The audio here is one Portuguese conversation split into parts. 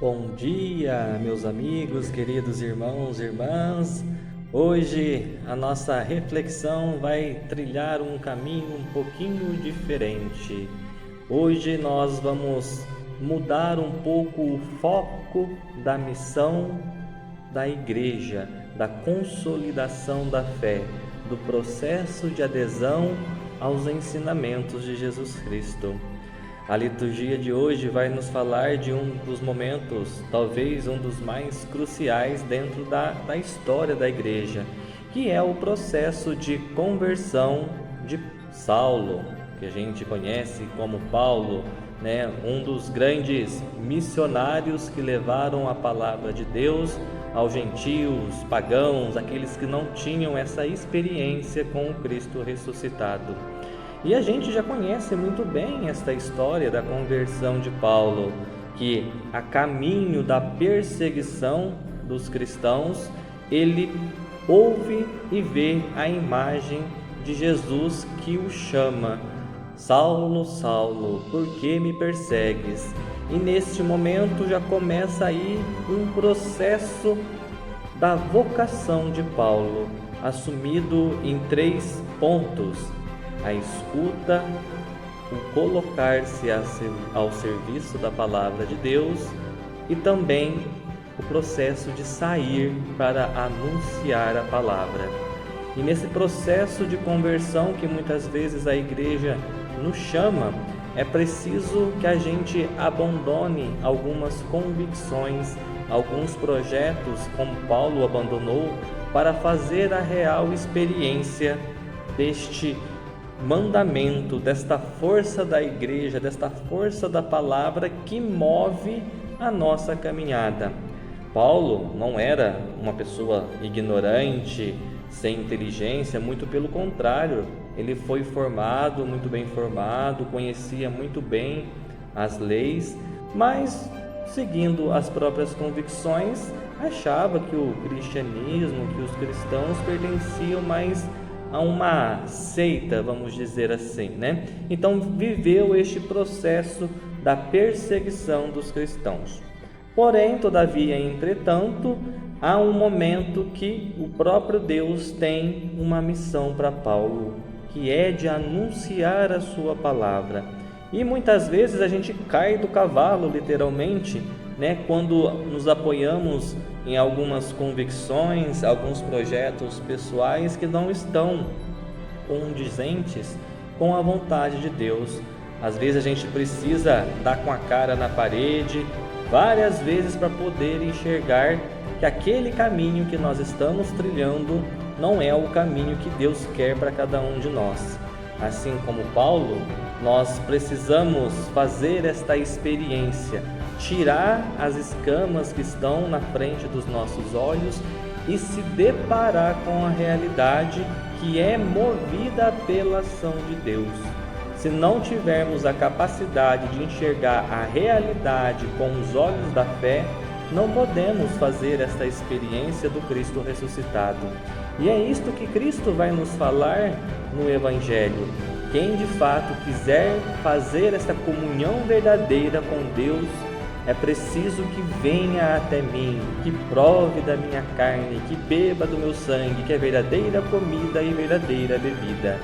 Bom dia, meus amigos, queridos irmãos e irmãs. Hoje a nossa reflexão vai trilhar um caminho um pouquinho diferente. Hoje nós vamos mudar um pouco o foco da missão da igreja, da consolidação da fé, do processo de adesão aos ensinamentos de Jesus Cristo. A liturgia de hoje vai nos falar de um dos momentos, talvez um dos mais cruciais dentro da história da igreja, que é o processo de conversão de Saulo, que a gente conhece como Paulo, um dos grandes missionários que levaram a palavra de Deus aos gentios, pagãos, aqueles que não tinham essa experiência com o Cristo ressuscitado. E a gente já conhece muito bem esta história da conversão de Paulo, que a caminho da perseguição dos cristãos, ele ouve e vê a imagem de Jesus que o chama: Saulo, Saulo, por que me persegues? E neste momento já começa aí um processo da vocação de Paulo, assumido em 3 pontos: a escuta, o colocar-se ao serviço da palavra de Deus e também o processo de sair para anunciar a palavra. E nesse processo de conversão que muitas vezes a igreja nos chama, é preciso que a gente abandone algumas convicções, alguns projetos, como Paulo abandonou, para fazer a real experiência deste mandamento, desta força da igreja, desta força da palavra que move a nossa caminhada. Paulo não era uma pessoa ignorante, sem inteligência, muito pelo contrário, ele foi formado, muito bem formado, conhecia muito bem as leis, mas seguindo as próprias convicções, achava que o cristianismo, que os cristãos pertenciam mais a uma seita, vamos dizer assim, Então viveu este processo da perseguição dos cristãos. Porém, todavia, entretanto, há um momento que o próprio Deus tem uma missão para Paulo, que é de anunciar a sua palavra. E muitas vezes a gente cai do cavalo, literalmente, quando nos apoiamos em algumas convicções, alguns projetos pessoais que não estão condizentes com a vontade de Deus. Às vezes a gente precisa dar com a cara na parede várias vezes para poder enxergar que aquele caminho que nós estamos trilhando não é o caminho que Deus quer para cada um de nós. Assim como Paulo, nós precisamos fazer esta experiência, tirar as escamas que estão na frente dos nossos olhos e se deparar com a realidade que é movida pela ação de Deus. Se não tivermos a capacidade de enxergar a realidade com os olhos da fé, não podemos fazer esta experiência do Cristo ressuscitado. E é isto que Cristo vai nos falar no Evangelho. Quem de fato quiser fazer esta comunhão verdadeira com Deus, é preciso que venha até mim, que prove da minha carne, que beba do meu sangue, que é verdadeira comida e verdadeira bebida.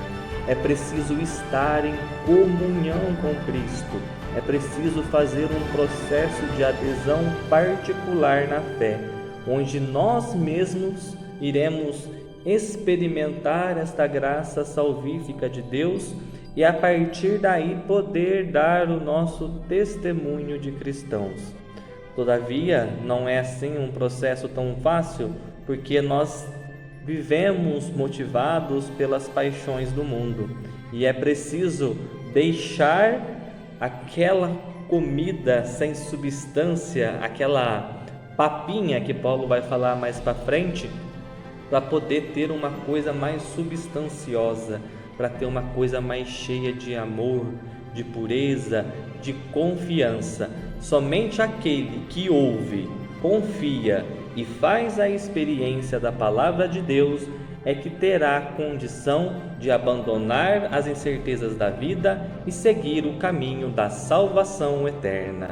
É preciso estar em comunhão com Cristo. É preciso fazer um processo de adesão particular na fé, onde nós mesmos iremos experimentar esta graça salvífica de Deus e a partir daí poder dar o nosso testemunho de cristãos. Todavia, não é assim um processo tão fácil, porque nós vivemos motivados pelas paixões do mundo e é preciso deixar aquela comida sem substância, aquela papinha que Paulo vai falar mais para frente, para poder ter uma coisa mais substanciosa, para ter uma coisa mais cheia de amor, de pureza, de confiança. Somente aquele que ouve, confia e faz a experiência da palavra de Deus é que terá a condição de abandonar as incertezas da vida e seguir o caminho da salvação eterna.